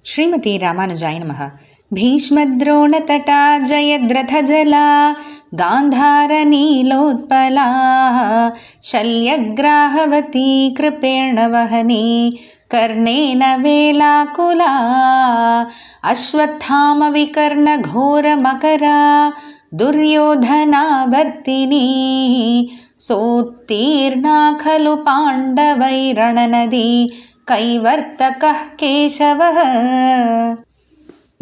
ஸ்ரீமதி ராமானுஜாய நமः. भीष्मद्रोणतटा जयद्रथजला गान्धारनीलोत्पला शल्यग्राहवती कृपेण वहनी कर्णेन वेलाकुला अश्वत्थामविकर्णघोरमकरा दुर्योधनावर्तिनी सोत्तीर्णा खलु पाण्डवैरणनदी கைவர்த்தகः கேசவः.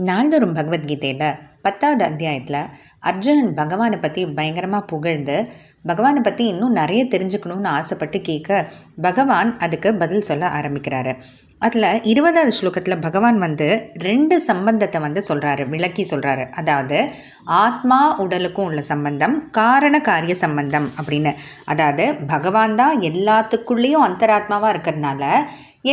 நாள்தோறும் பகவத்கீதையில் 10வது அத்தியாயத்தில் அர்ஜுனன் பகவானை பற்றி பயங்கரமாக புகழ்ந்து பகவானை பற்றி இன்னும் நிறைய தெரிஞ்சுக்கணும்னு ஆசைப்பட்டு கேட்க பகவான் அதுக்கு பதில் சொல்ல ஆரம்பிக்கிறாரு. அதில் 20வது ஸ்லோகத்தில் பகவான் 2 சம்பந்தத்தை சொல்கிறாரு, விளக்கி சொல்கிறாரு. அதாவது ஆத்மா உடலுக்கும் உள்ள சம்பந்தம், காரண காரிய சம்பந்தம் அப்படின்னு. அதாவது பகவான் தான் எல்லாத்துக்குள்ளேயும் அந்தராத்மாவாக இருக்கிறதுனால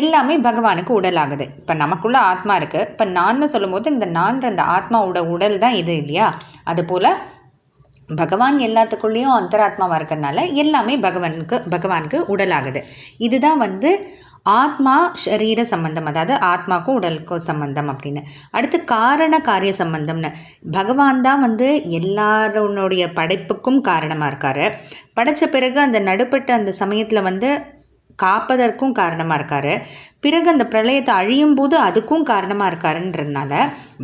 எல்லாமே பகவானுக்கு உடல் ஆகுது. இப்போ நமக்குள்ளே ஆத்மா இருக்குது. இப்போ நான் சொல்லும்போது இந்த நான்ற அந்த ஆத்மாவோட உடல் தான் இது இல்லையா? அதுபோல் பகவான் எல்லாத்துக்குள்ளேயும் அந்தராத்மாவாக இருக்கிறதுனால எல்லாமே பகவானுக்கு உடல் ஆகுது. இதுதான் ஆத்மா சரீர சம்பந்தம், அதாவது ஆத்மாக்கும் உடலுக்கும் சம்பந்தம் அப்படின்னு. அடுத்து காரண காரிய சம்பந்தம்னு, பகவான் தான் எல்லாருடைய படைப்புக்கும் காரணமாக இருக்கார். படைத்த பிறகு அந்த நடுப்பட்ட அந்த சமயத்தில் காப்பதற்கும் காரணமாக இருக்கார். பிறகு அந்த பிரளயத்தை அழியும் போது அதுக்கும் காரணமாக இருக்காருன்றதுனால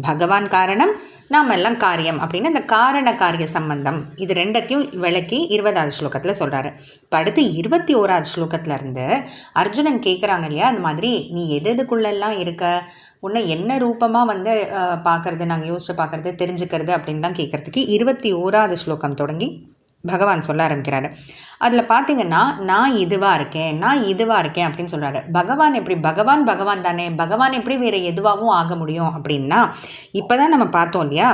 பகவான் காரணம், நாம் எல்லாம் காரியம் அப்படின்னு அந்த காரண காரிய சம்பந்தம் இது ரெண்டத்தையும் விளக்கி 20வது ஸ்லோகத்தில் சொல்கிறாரு. இப்போ அடுத்து 21வது ஸ்லோகத்திலேருந்து அர்ஜுனன் கேட்குறாங்க இல்லையா, அந்த மாதிரி நீ எதுக்குள்ளெல்லாம் இருக்க, உன்னை என்ன ரூபமாக பார்க்குறது, நாங்கள் யோசிச்சு பார்க்குறது, தெரிஞ்சுக்கிறது அப்படின்லாம் கேட்குறதுக்கு 21வது ஸ்லோகம் தொடங்கி பகவான் சொல்ல ஆரம்பிக்கிறாரு. அதில் பார்த்தீங்கன்னா நான் இதுவாக இருக்கேன் அப்படின்னு சொல்கிறாரு. பகவான் எப்படி? பகவான் தானே, பகவான் எப்படி வேறு எதுவாகவும் ஆக முடியும் அப்படின்னா, இப்போ தான் நம்ம பார்த்தோம் இல்லையா,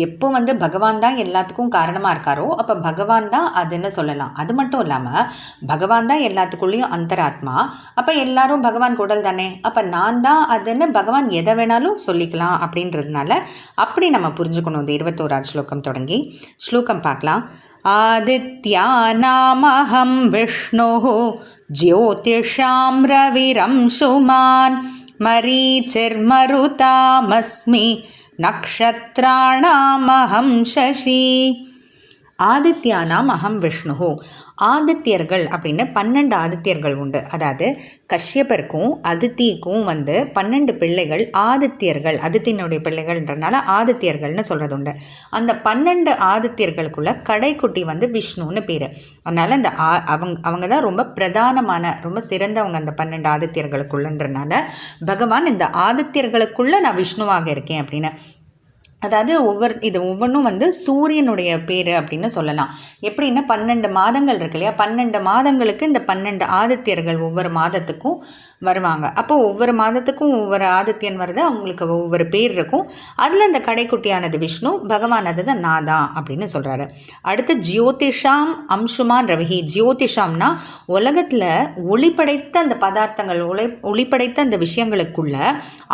எப்போ பகவான் தான் எல்லாத்துக்கும் காரணமாக இருக்காரோ அப்போ பகவான் தான் அதுன்னு சொல்லலாம். அது மட்டும் இல்லாமல் பகவான் தான் எல்லாத்துக்குள்ளேயும் அந்தராத்மா, அப்போ எல்லாரும் பகவான் உடல் தானே, அப்போ நான் தான் அதுன்னு பகவான் எதை வேணாலும் சொல்லிக்கலாம் அப்படின்றதுனால அப்படி நம்ம புரிஞ்சுக்கணும். இந்த 21வது ஸ்லோகம் தொடங்கி ஸ்லோகம் பார்க்கலாம். ஆதித்யாநாமஹம் விஷ்ணுः ஜ்யோதிஷாம் ரவிரம்சுமான் மரீச்சிர்மருதாமஸ்மி நக்ஷத்ராணாமஹம் சசி. ஆதித்யானாம் அகம் விஷ்ணு. ஆதித்யர்கள் அப்படின்னு 12 ஆதித்யர்கள் உண்டு. அதாவது கஷ்யப்பருக்கும் அதித்திக்கும் 12 பிள்ளைகள் ஆதித்யர்கள், அதித்தினுடைய பிள்ளைகள்ன்றனால ஆதித்யர்கள்னு சொல்கிறது உண்டு. அந்த 12 ஆதித்யர்களுக்குள்ள கடைக்குட்டி விஷ்ணுன்னு பேர். அதனால் அந்த அவங்க தான் ரொம்ப பிரதானமான, ரொம்ப சிறந்தவங்க அந்த 12 ஆதித்யர்களுக்குள்ளன்றனால பகவான் இந்த ஆதித்யர்களுக்குள்ளே நான் விஷ்ணுவாக இருக்கேன் அப்படின்னு. அதாவது ஒவ்வொன்றும் சூரியனுடைய பேர் அப்படின்னு சொல்லலாம். எப்படின்னா 12 மாதங்கள் இருக்கு இல்லையா, 12 மாதங்களுக்கு இந்த 12 ஆதித்யர்கள் ஒவ்வொரு மாதத்துக்கும் வருவாங்க. அப்போ ஒவ்வொரு மாதத்துக்கும் ஒவ்வொரு ஆதித்யன் வருது, அவங்களுக்கு ஒவ்வொரு பேர் இருக்கும். அதில் இந்த கடைக்குட்டியானது விஷ்ணு, பகவான் அதுதான் நான் தான் அப்படின்னு சொல்கிறாரு. அடுத்து ஜ்யோதிஷாம் அம்சுமான் ரவிஹி. ஜ்யோதிஷாம்னா உலகத்தில் ஒளிப்படைத்த அந்த பதார்த்தங்கள், ஒளிப்படைத்த அந்த விஷயங்களுக்குள்ள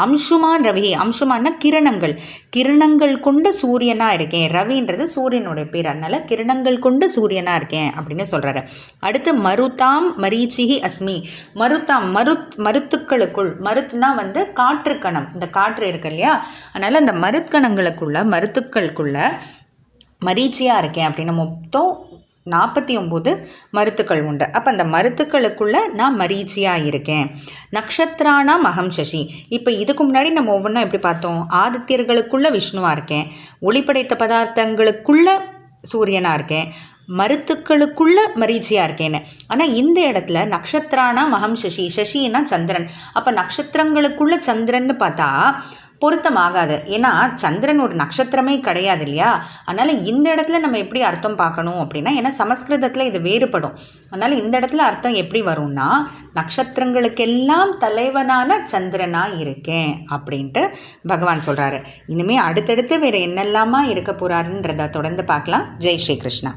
அம்சுமான் ரவிஹி. அம்சுமான்னா கிரணங்கள் கொண்ட சூரியனாக இருக்கேன். ரவின்றது சூரியனுடைய பேர், அதனால கிரணங்கள் கொண்ட சூரியனாக இருக்கேன் அப்படின்னு சொல்கிறாரு. அடுத்து மருதாம் மரீச்சிஹி அஸ்மி. மருத்துக்களுக்குள், மருத்துனா காற்று கணம், இந்த காற்று இருக்கு இல்லையா, அதனால் அந்த மருத்துக்களுக்குள்ள மரீச்சியாக இருக்கேன் அப்படின்னு. மொத்தம் 49 மருத்துக்கள் உண்டு. அப்போ அந்த மருத்துக்களுக்குள்ளே நான் மரீச்சியாக இருக்கேன். நக்ஷத்ராணாம் அகம் சசி. இப்போ இதுக்கு முன்னாடி நம்ம ஒவ்வொன்றும் எப்படி பார்த்தோம்? ஆதித்யர்களுக்குள்ளே விஷ்ணுவாக இருக்கேன், ஒளிப்படைத்த பதார்த்தங்களுக்குள்ளே சூரியனாக இருக்கேன், மருத்துக்களுக்குள்ள மரீச்சியாக இருக்கேன்னு. ஆனால் இந்த இடத்துல நக்ஷத்ரானா மகம் சசி, சசின்னா சந்திரன். அப்போ நட்சத்திரங்களுக்குள்ள சந்திரன்னு பார்த்தா பொருத்தமாகாது. ஏன்னா சந்திரன் ஒரு நட்சத்திரமே கிடையாது இல்லையா. அதனால் இந்த இடத்துல நம்ம எப்படி அர்த்தம் பார்க்கணும் அப்படின்னா, ஏன்னா சமஸ்கிருதத்தில் இது வேறுபடும். அதனால் இந்த இடத்துல அர்த்தம் எப்படி வரும்னா, நட்சத்திரங்களுக்கெல்லாம் தலைவனான சந்திரனாக இருக்கேன் அப்படின்ட்டு பகவான் சொல்கிறாரு. இனிமேல் அடுத்தடுத்து வேறு என்னெல்லாமா இருக்க போகிறாருன்றதை தொடர்ந்து பார்க்கலாம். ஜெய் ஸ்ரீ கிருஷ்ணா.